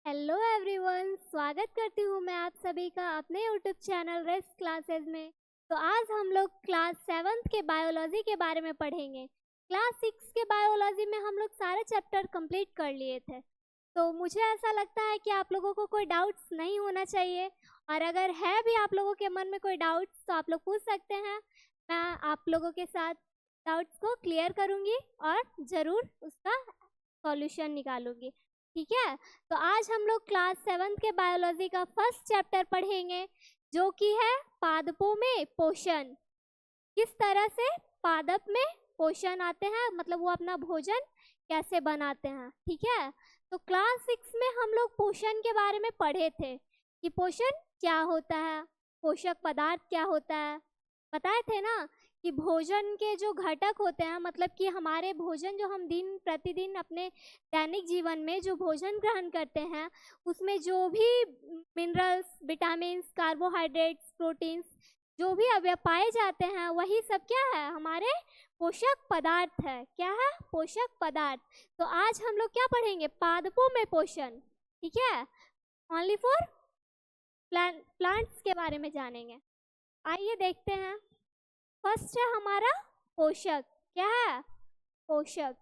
Hello everyone, स्वागत करती हूँ मैं आप सभी का अपने यूट्यूब चैनल रेस्ट क्लासेस में। तो आज हम लोग क्लास 7th के बायोलॉजी के बारे में पढ़ेंगे। क्लास 6 के बायोलॉजी में हम लोग सारे चैप्टर कंप्लीट कर लिए थे। तो मुझे ऐसा लगता है कि आप लोगों को कोई डाउट्स नहीं होना चाहिए, और अगर है भी आप लोगों के मन में कोई डाउट्स तो आप लोग पूछ सकते हैं। मैं आप लोगों के साथ डाउट्स को क्लियर करूँगी और ज़रूर उसका सॉल्यूशन निकालूंगी। ठीक है, तो आज हम लोग क्लास 7th के बायोलॉजी का फर्स्ट चैप्टर पढ़ेंगे, जो कि है पादपों में पोषण। किस तरह से पादप में पोषण आते हैं, मतलब वो अपना भोजन कैसे बनाते हैं। ठीक है, तो क्लास 6 में हम लोग पोषण के बारे में पढ़े थे कि पोषण क्या होता है, पोषक पदार्थ क्या होता है। बताए थे ना कि भोजन के जो घटक होते हैं, मतलब कि हमारे भोजन जो हम दिन प्रतिदिन अपने दैनिक जीवन में जो भोजन ग्रहण करते हैं, उसमें जो भी मिनरल्स, विटामिन्स, कार्बोहाइड्रेट्स, प्रोटीन्स जो भी अवयव पाए जाते हैं, वही सब क्या है, हमारे पोषक पदार्थ है। क्या है? पोषक पदार्थ। तो आज हम लोग क्या पढ़ेंगे? पादपों में पोषण। ठीक है, ओनली फॉर प्लांट्स के बारे में जानेंगे। आइए देखते हैं। फर्स्ट है हमारा पोषक। क्या है? पोषक।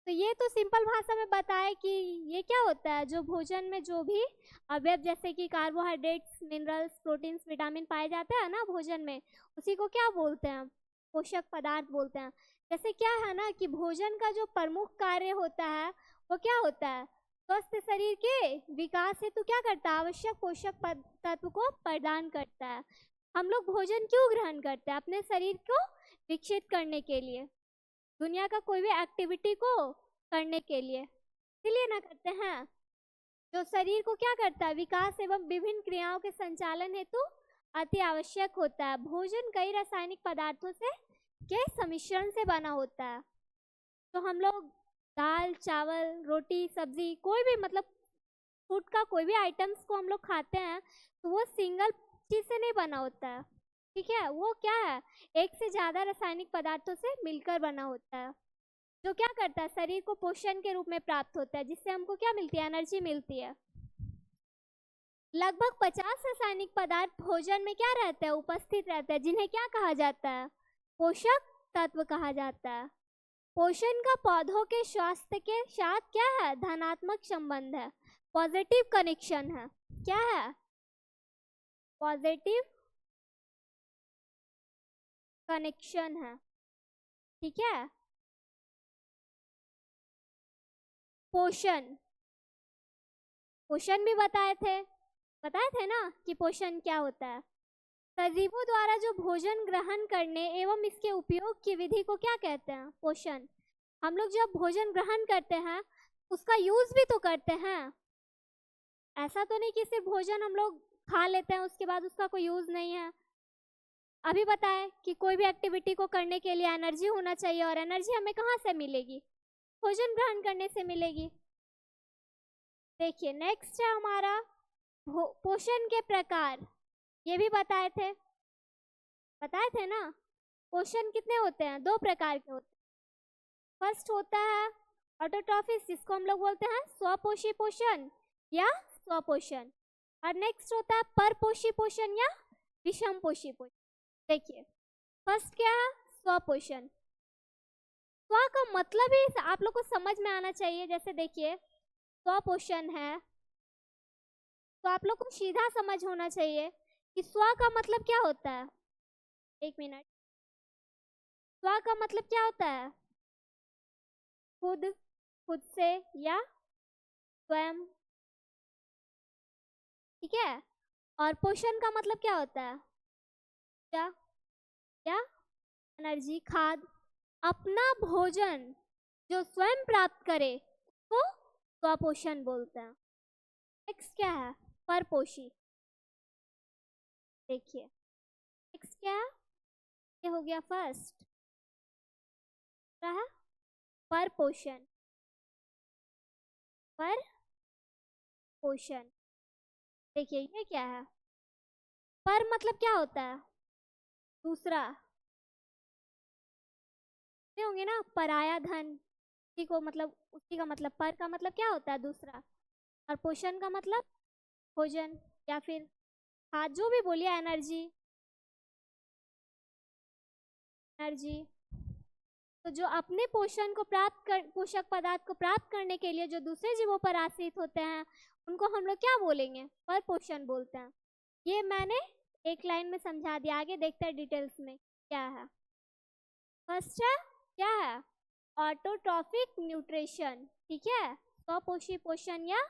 तो ये तो सिंपल भाषा में बताए कि ये क्या होता है, जो भोजन में जो भी अवयव जैसे कि कार्बोहाइड्रेट्स, मिनरल्स, प्रोटीन्स, विटामिन पाए जाते हैं ना भोजन में, उसी को क्या बोलते हैं? पोषक पदार्थ बोलते हैं। जैसे क्या है ना कि भोजन का जो प्रमुख कार्य होता है वो क्या होता है? स्वस्थ शरीर के विकास हेतु क्या करता है? आवश्यक पोषक तत्व को प्रदान करता है। हम लोग भोजन क्यों ग्रहण करते हैं? अपने शरीर को विकसित करने के लिए, दुनिया का कोई भी एक्टिविटी को करने के लिए, इसीलिए ना करते हैं। जो शरीर को क्या करता है? विकास एवं विभिन्न क्रियाओं के संचालन हेतु अति आवश्यक होता है। भोजन कई रासायनिक पदार्थों से के सम्मिश्रण से बना होता है। तो हम लोग दाल, चावल, रोटी, सब्जी, कोई भी मतलब फूड का कोई भी आइटम्स को हम लोग खाते हैं, तो वो सिंगल चीज से नहीं बना होता है। ठीक है, वो क्या है, एक से ज्यादा रासायनिक पदार्थों से मिलकर बना होता है, जो क्या करता है, शरीर को पोषण के रूप में प्राप्त होता है, जिससे हमको क्या मिलती है? एनर्जी मिलती है। लगभग 50 रासायनिक पदार्थ भोजन में क्या रहते हैं? उपस्थित रहते हैं, जिन्हें क्या कहा जाता है? पोषक तत्व कहा जाता है। पोषण का पौधों के स्वास्थ्य के साथ क्या है? धनात्मक संबंध है, पॉजिटिव कनेक्शन है। क्या है? पॉजिटिव कनेक्शन है। ठीक है, पोषण, पोषण भी बताए थे ना कि पोषण क्या होता है। सजीवों द्वारा जो भोजन ग्रहण करने एवं इसके उपयोग की विधि को क्या कहते हैं? पोषण। हम लोग जब भोजन ग्रहण करते हैं उसका यूज भी तो करते हैं। ऐसा तो नहीं कि सिर्फ भोजन हम लोग खा लेते हैं उसके बाद उसका कोई यूज नहीं है। अभी बताए कि कोई भी एक्टिविटी को करने के लिए एनर्जी होना चाहिए, और एनर्जी हमें कहाँ से मिलेगी? भोजन ग्रहण करने से मिलेगी। देखिए नेक्स्ट है हमारा पोषण के प्रकार। ये भी बताए थे ना। पोषण कितने होते हैं? 2 प्रकार के होते हैं। फर्स्ट होता है ऑटोट्रॉफिस, जिसको हम लोग बोलते हैं स्वपोषी पोषण या स्वपोषण, और नेक्स्ट होता है परपोषी पोषण या विषम पोषी पोषण। देखिए फर्स्ट क्या है? स्वपोषण। स्व का मतलब ही आप लोग को समझ में आना चाहिए। जैसे देखिए स्वपोषण है तो आप लोग को सीधा समझ होना चाहिए कि स्व का मतलब क्या होता है। एक मिनट, स्व का मतलब क्या होता है? खुद, खुद से या स्वयं। ठीक है, और पोषण का मतलब क्या होता है? क्या? क्या? एनर्जी, खाद, अपना भोजन जो स्वयं प्राप्त करे तो स्वपोषण बोलते हैं। नेक्स्ट क्या है? परपोषी। देखिए नेक्स्ट क्या है? ये हो गया फर्स्ट, क्या है? परपोषण। परपोषण। देखिए ये क्या है? पर मतलब क्या होता है? दूसरा। होंगे ना, पराया धन, उसी को मतलब, उसी का मतलब पर का मतलब क्या होता है? दूसरा। और पोषण का मतलब भोजन या फिर खाद, जो भी बोलिए, एनर्जी। एनर्जी तो जो अपने पोषण को पोषक पदार्थ को प्राप्त करने के लिए जो दूसरे जीवों पर आश्रित होते हैं, उनको हम लोग क्या बोलेंगे? पर पोषण बोलते हैं। ये मैंने एक लाइन में समझा दिया, आगे देखते हैं डिटेल्स में क्या है। फर्स्ट है क्या है? ऑटोट्रॉफिक न्यूट्रिशन, ठीक है, स्वपोषी पोषण या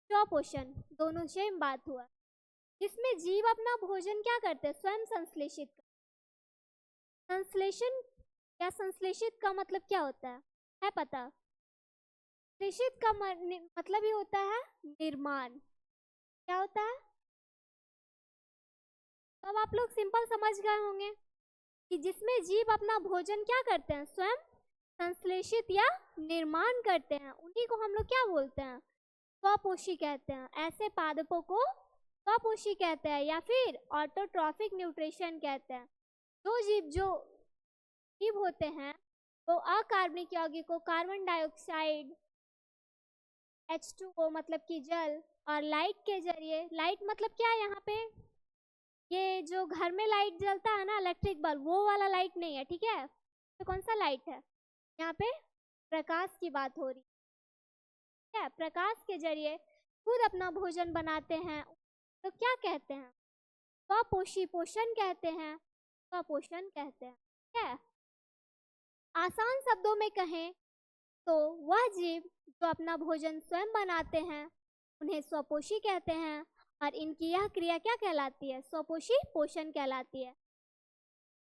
स्वपोषण, दोनों सेम बात हुआ, जिसमें जीव अपना भोजन क्या करते हैं? स्वयं संश्लेषित। संश्लेषण या संश्लेषित का मतलब क्या होता है पता? संश्लेषित का मतलब ही होता है निर्माण। क्या होता है? तो अब आप लोग सिंपल समझ गए होंगे कि जिसमें जीव अपना भोजन क्या करते हैं? स्वयं संश्लेषित या निर्माण करते हैं, उन्हीं को हम लोग क्या बोलते हैं? स्वपोषी कहते हैं। ऐसे पादपों को स्वपोषी कहते हैं या फिर ऑटोट्रॉफिक न्यूट्रिशन कहते हैं। जो जीव होते हैं वो अकार्बनिक यौगिकों, कार्बन डाइऑक्साइड, H2O मतलब कि जल, और लाइट के जरिए, लाइट मतलब क्या है यहाँ पे? ये जो घर में लाइट जलता है ना, इलेक्ट्रिक बल्ब, वो वाला लाइट नहीं है, ठीक है? तो कौन सा लाइट है यहाँ पे? प्रकाश की बात हो रही है। प्रकाश के जरिए खुद अपना भोजन बनाते हैं, तो क्या कहते हैं? स्वपोषी पोषण कहते हैं, स्वपोषण कहते हैं, ठीक है? आसान शब्दों में कहें तो वह जीव जो अपना भोजन स्वयं बनाते हैं उन्हें स्वपोषी कहते हैं, और इनकी यह क्रिया क्या कहलाती है? स्वपोषी पोषण कहलाती है।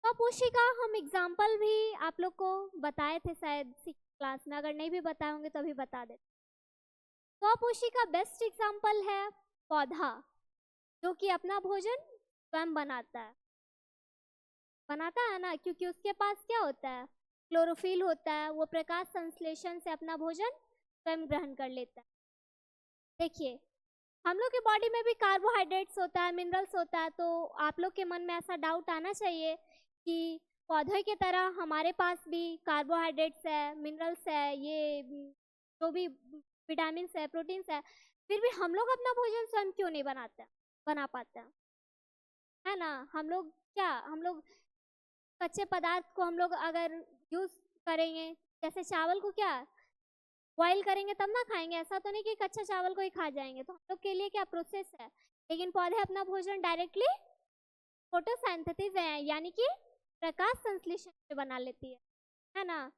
स्वपोषी का हम एग्जाम्पल भी आप लोग को बताए थे शायद क्लास में, अगर नहीं भी बताए होंगे तो अभी बता देते। स्वपोषी का बेस्ट एग्जाम्पल है पौधा, जो कि अपना भोजन स्वयं बनाता है ना, क्योंकि उसके पास क्या होता है? क्लोरोफिल होता है। वो प्रकाश संश्लेषण से अपना भोजन स्वयं ग्रहण कर लेता है। देखिए, हम लोग के बॉडी में भी कार्बोहाइड्रेट्स होता है, मिनरल्स होता है, तो आप लोग के मन में ऐसा डाउट आना चाहिए कि पौधे की तरह हमारे पास भी कार्बोहाइड्रेट्स है, मिनरल्स है, ये जो भी विटामिन है, प्रोटीन्स है, फिर भी हम लोग अपना भोजन स्वयं क्यों नहीं बना पाते हैं? है ना? हम लोग कच्चे पदार्थ को हम लोग अगर यूज करेंगे, जैसे चावल को क्या बॉईल करेंगे तब ना खाएंगे, ऐसा तो नहीं कि कच्चा चावल को ही खा जाएंगे। तो हम लोग के लिए क्या प्रोसेस है। लेकिन पौधे अपना भोजन डायरेक्टली फोटोसिंथेसिस है, यानी कि प्रकाश संश्लेषण से बना लेती है ना?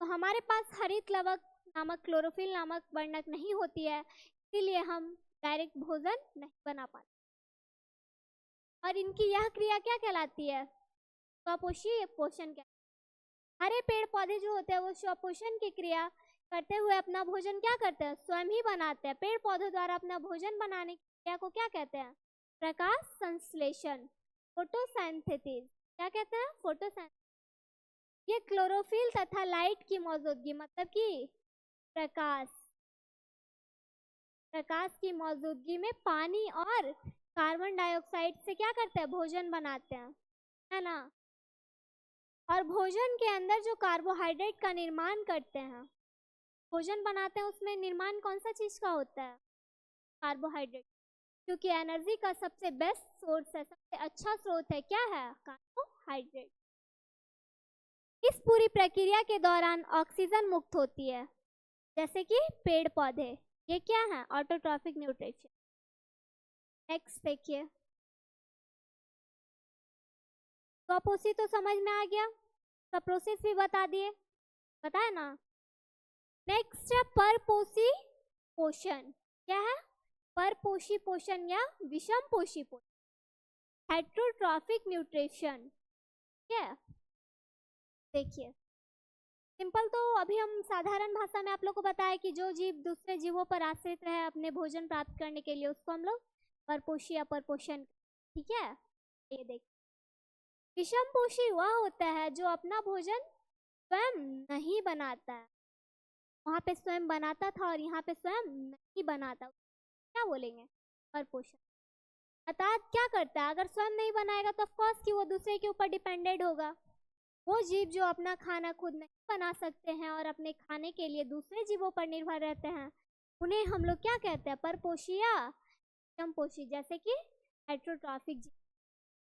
तो हमारे पास हरित लवक नामक, क्लोरोफिल नामक वर्णक नहीं होती है, इसीलिए हम डायरेक्ट भोजन नहीं बना पाते। और इनकी यह क्रिया क्या कहलाती है? स्वपोषी पोषण कहलाती है। हरे पेड़ पौधे जो होते हैं वो स्वपोषण की क्रिया करते हुए अपना भोजन क्या करते हैं? स्वयं ही बनाते हैं। पेड़ पौधों द्वारा अपना भोजन बनाने की क्रिया को क्या कहते हैं? प्रकाश संश्लेषण, फोटोसिंथेसिस। क्या कहते हैं? फोटोसिंथेसिस। ये क्लोरोफिल तथा लाइट की मौजूदगी, मतलब कि प्रकाश की मौजूदगी में पानी और कार्बन डाइऑक्साइड से क्या करते हैं? भोजन बनाते हैं, है ना? और भोजन के अंदर जो कार्बोहाइड्रेट का निर्माण करते हैं, भोजन बनाते हैं, उसमें निर्माण कौन सा चीज का होता है? कार्बोहाइड्रेट, क्योंकि एनर्जी का सबसे बेस्ट सोर्स है, सबसे अच्छा स्रोत है, क्या है? कार्बोहाइड्रेट। इस पूरी प्रक्रिया के दौरान ऑक्सीजन मुक्त होती है, जैसे कि पेड़ पौधे, ये क्या है? Autotrophic nutrition. नेक्स्ट देखिए, स्वपोषी तो समझ में आ गया, सब प्रोसेस भी बता दिए, बताया ना? नेक्स्ट है परपोषी पोषण। क्या है? परपोषी पोषण या विषम पोषी पोषण, हेटेरोट्रॉफिक न्यूट्रिशन। क्या देखिए, सिंपल तो अभी हम साधारण भाषा में आप लोग को बताया कि जो जीव दूसरे जीवों पर आश्रित है अपने भोजन प्राप्त करने के लिए, उसको हम लोग परपोषी या परपोषण, ठीक है? ये देख, विषम पोषी वह होता है जो अपना भोजन स्वयं नहीं बनाता है। वहां पे स्वयं बनाता था और यहाँ पे स्वयं नहीं बनाता, क्या बोलेंगे? परपोषण। अर्थात क्या करता है? अगर स्वयं नहीं बनाएगा तो ऑफकोर्स कि वो दूसरे के ऊपर डिपेंडेंट होगा। वो जीव जो अपना खाना खुद नहीं बना सकते हैं और अपने खाने के लिए दूसरे जीवों पर निर्भर रहते हैं, उन्हें हम लोग क्या कहते हैं, परपोषी या विषमपोषी, जैसे कि हेटेरोट्रॉफिक जीव।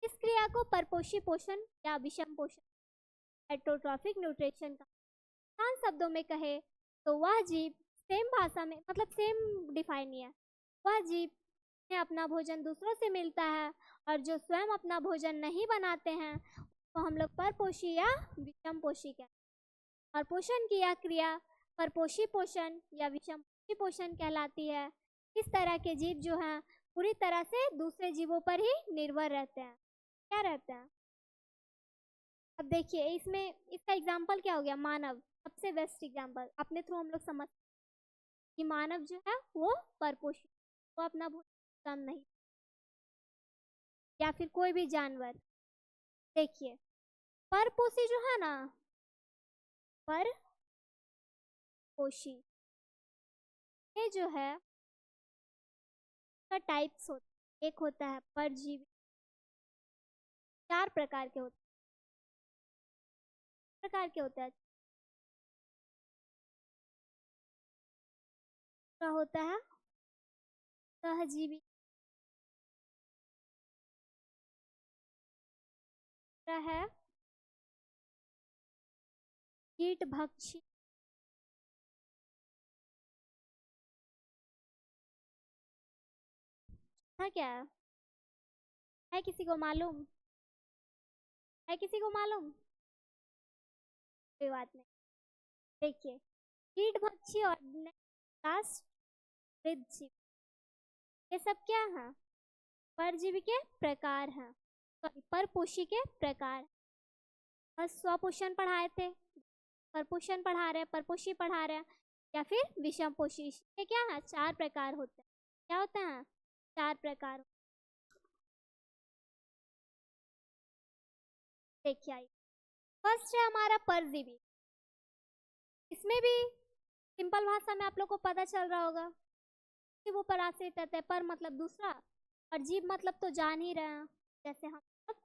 इस क्रिया को परपोषी पोषण या विषम पोषण, हेटेरोट्रॉफिक न्यूट्रिशन का आसान शब्दों में कहे तो वह जीव, सेम भाषा में मतलब सेम डिफाइन नहीं है, वह जीव ने अपना भोजन दूसरों से मिलता है और जो स्वयं अपना भोजन नहीं बनाते हैं तो हम लोग परपोषी या विषमपोषी कहते हैं। और पोषण की यह क्रिया परपोषी पोषण या विषमपोषी पोषण कहलाती है। इस तरह के जीव जो हैं पूरी तरह से दूसरे जीवों पर ही निर्भर रहते हैं। क्या रहते हैं? अब देखिए इसमें इसका एग्जाम्पल क्या हो गया, मानव सबसे बेस्ट एग्जाम्पल। अपने थ्रू हम लोग समझ कि मानव जो है वो परपोषी, वो अपना भोजन कम नहीं, या फिर कोई भी जानवर। देखिए परपोषी जो है ना, परपोषी ये जो है का टाइप्स होता है। एक होता है परजीवी, 4 प्रकार के होते हैं। क्या होता है? सहजीवी, है कीट भक्षी, क्या है किसी को मालूम? है किसी को मालूम? कोई बात नहीं। देखिए कीट भक्षी और लास्ट वृद्धजीवी, ये सब क्या है? परजीवी के प्रकार हैं, सॉरी परपोषी के प्रकार। बस स्वपोषण पढ़ाए थे, परपोषण पढ़ा रहे हैं, परपोषी पढ़ा रहे हैं, या फिर विषमपोषी। ये क्या है? 4 प्रकार होते हैं। क्या होते हैं? 4 प्रकार। देखिए आइए, फर्स्ट है हमारा परजीवी। इसमें भी सिंपल भाषा में आप लोग को पता चल रहा होगा कि वो पर आश्रित रहते हैं। पर मतलब दूसरा, और जीव मतलब तो जान ही रहे हैं, जैसे हम सब।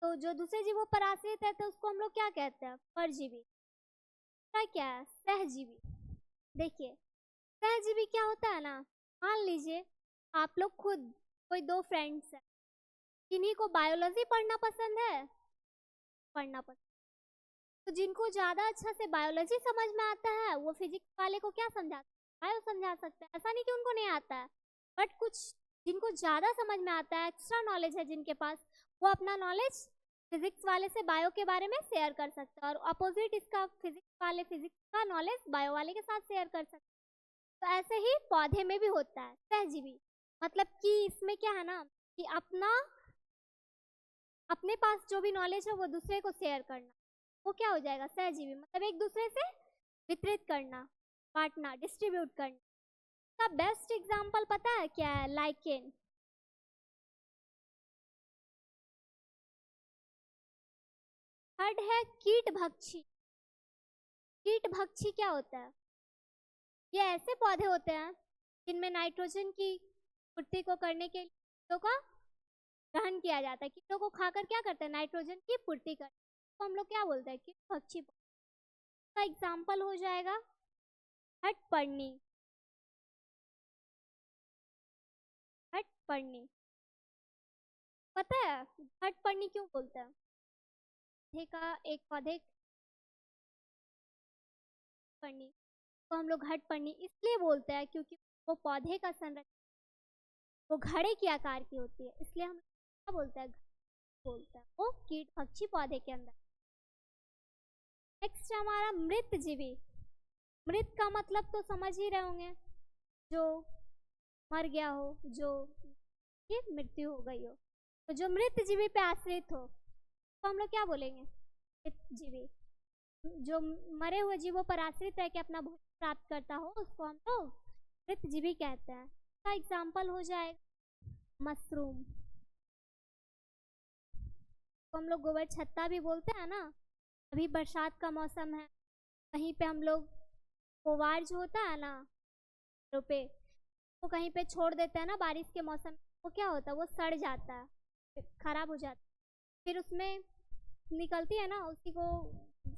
तो जो दूसरे जीवों पर आश्रित रहते हैं उसको हम लोग क्या कहते हैं? परजीवी। क्या है? सहजीवी। देखिए सहजीवी क्या होता है ना, मान लीजिए आप लोग खुद कोई 2 फ्रेंड्स हैं, किन्हीं को बायोलॉजी पढ़ना पसंद है, तो जिनको ज़्यादा अच्छा से बायोलॉजी समझ में आता है वो फिजिक्स वाले को क्या समझा, बायो समझा सकते हैं। ऐसा नहीं कि उनको नहीं आता है, बट कुछ जिनको ज़्यादा समझ में आता है, एक्स्ट्रा नॉलेज है जिनके पास, वो अपना नॉलेज फिजिक्स वाले से बायो के बारे में शेयर कर सकते हैं, और अपोजिट इसका फिजिक्स वाले फिजिक्स का नॉलेज बायो वाले के साथ शेयर कर सकते हैं। तो ऐसे ही पौधे में भी होता है सहजीवी। मतलब कि इसमें क्या है ना कि अपने पास जो भी नॉलेज है वो दूसरे को शेयर करना, वो क्या हो जाएगा? सहजीवी। मतलब एक दूसरे से वितरित करना, बांटना, डिस्ट्रीब्यूट करना। का बेस्ट एग्जांपल पता है क्या है? लाइकेन। थर्ड है कीट भक्षी। कीट भक्षी क्या होता है? ये ऐसे पौधे होते हैं जिनमें नाइट्रोजन की पूर्ति को करने के लिए कीटों का ग्रहण किया जाता है। कीटों को खाकर क्या करते हैं? नाइट्रोजन की पूर्ति करते हैं। तो हम लोग क्या बोलते हैं? कीट भक्षी। का एग्जाम्पल हो जाएगा हटपर्णी। हटपर्णी पता है हटपर्णी क्यों बोलते हैं? पौधे का एक पौधे पर्णी तो हम लोग हटपर्णी इसलिए बोलते हैं क्योंकि वो पौधे का संरचना वो घड़े की आकार की होती है, इसलिए हम क्या बोलते हैं? बोलते हैं वो कीट पक्षी पौधे के अंदर। नेक्स्ट हमारा मृत जीवी। मृत का मतलब तो समझ ही रहे होंगे, जो मर गया हो, जो की मृत्यु हो गई हो। तो जो मृत जीवी पे आश्रित हो तो हम लोग क्या बोलेंगे? मृत जीवी। जो मरे हुए जीवों पर आश्रित रह के अपना भोजन प्राप्त करता हो उसको हम लोग मृत जीवी कहते हैं। का एग्जाम्पल हो जाएगा मशरूम। तो हम लोग गोबर छत्ता भी बोलते हैं ना। अभी बरसात का मौसम है, कहीं पे हम लोग कोवार जो होता है ना पे वो कहीं पे छोड़ देते हैं ना बारिश के मौसम में, वो क्या होता है? वो सड़ जाता है, खराब हो जाता है। फिर उसमें निकलती है ना उसी को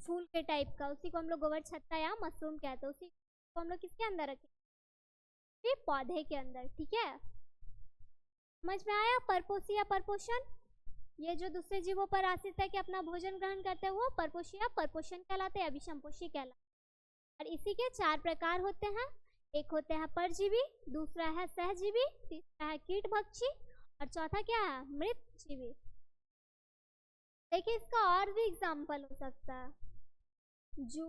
फूल के टाइप का, उसी को हम लोग गोबर छत्ता या मशरूम कहते हैं। उसी को हम लोग किसके अंदर रखेंगे? पौधे के अंदर। ठीक है, समझ में आया? परपोषी या परपोषण, ये जो दूसरे जीवों पर आश्रित है कि अपना भोजन ग्रहण करते हैं वो परपोषी या परपोषण कहलाते हैं, अभिसंपोषी कहलाते हैं। और इसी के 4 प्रकार होते हैं। एक होते हैं परजीवी, दूसरा है सहजीवी, तीसरा है कीटभक्षी और चौथा क्या है? मृतजीवी। देखिए इसका और भी एग्जाम्पल हो सकता है, जू,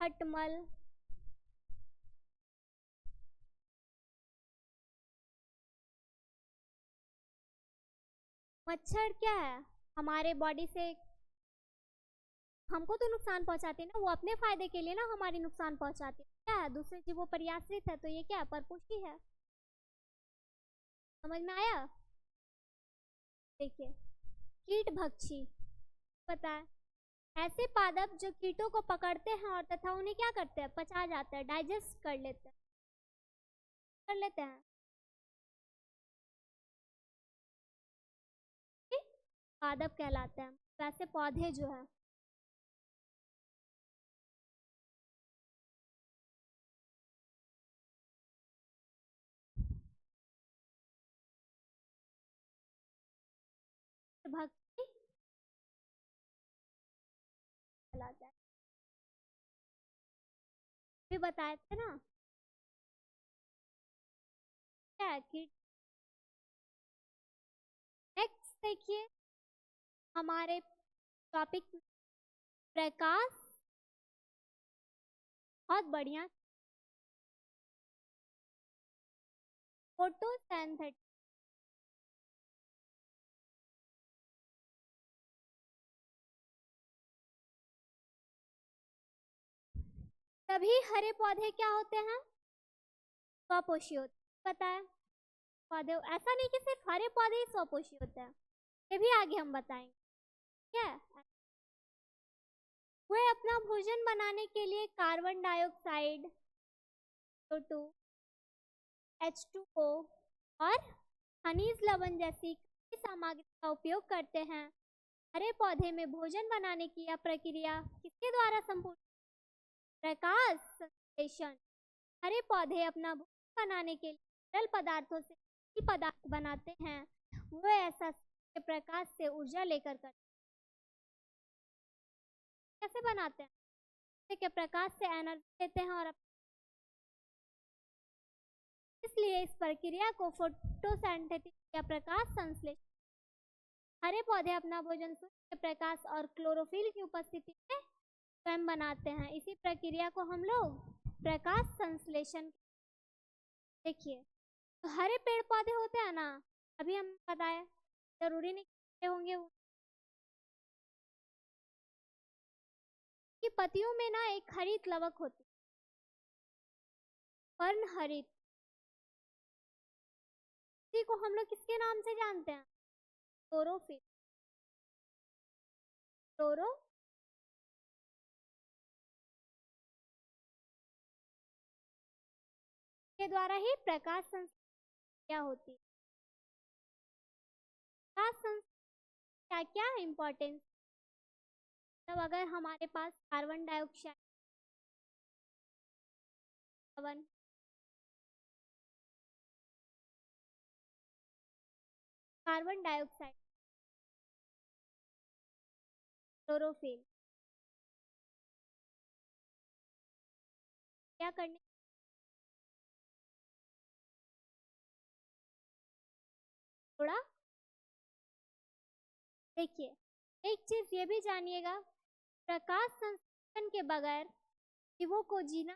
खटमल, मच्छर क्या है? हमारे बॉडी से हमको तो नुकसान पहुंचाते हैं ना, वो अपने फायदे के लिए ना हमारी नुकसान पहुंचाते हैं। क्या है? दूसरे जीवों पर आश्रित है, तो ये क्या है? परपोषी है। समझ में आया? देखिए कीटभक्षी पता है, ऐसे पादप जो कीटों को पकड़ते हैं और तथा उन्हें क्या करते हैं? पचा जाते हैं, डाइजेस्ट कर लेते हैं। पादप कहलाते हैं। वैसे पौधे जो है भक्ति कहलाता है, भी बताए थे ना क्या है कीट। नेक्स्ट देखिए हमारे टॉपिक प्रकाश, बहुत बढ़िया, फोटोसिंथेसिस। सभी हरे पौधे क्या होते हैं? स्वपोषी होते हैं। पता है पौधे, ऐसा नहीं कि सिर्फ हरे पौधे ही स्वपोषी होते हैं, ये भी आगे हम बताएंगे। क्या है? वे अपना भोजन बनाने के लिए कार्बन डाइऑक्साइड, CO2, H2O और खनिज लवण जैसी सामग्री का उपयोग करते हैं। हरे पौधे में भोजन बनाने की यह प्रक्रिया किसके द्वारा संपूर्ण? प्रकाश संश्लेषण। हरे पौधे अपना भोजन बनाने के लिए तरल पदार्थों से पदार्थ बनाते हैं, वो ऐसा प्रकाश से ऊर्जा लेकर करते हैं। कैसे बनाते हैं? के प्रकाश से एनर्जी लेते हैं और इसलिए इस प्रक्रिया को फोटोसिंथेसिस या प्रकाश संश्लेषण। हरे पौधे अपना भोजन सूर्य के प्रकाश और क्लोरोफिल की उपस्थिति में स्वयं बनाते हैं। इसी प्रक्रिया को हम लोग प्रकाश संश्लेषण। देखिए तो हरे पेड़ पौधे होते हैं ना, अभी हम बताए, जरूरी नहीं होंगे वो कि पत्तियों में ना एक हरित लवक होती, पर्ण हरित, इसी को हम लोग किसके नाम से जानते हैं? क्लोरोफिल। क्लोरो के द्वारा ही प्रकाश संश्लेषण होती है। प्रकाश संश्लेषण क्या क्या इंपॉर्टेंस? तब अगर हमारे पास carbon dioxide, carbon dioxide, chlorophyll क्या करने? थोड़ा देखिए एक चीज ये भी जानिएगा, प्रकाश संश्लेषण के बगैर जीवों को जीना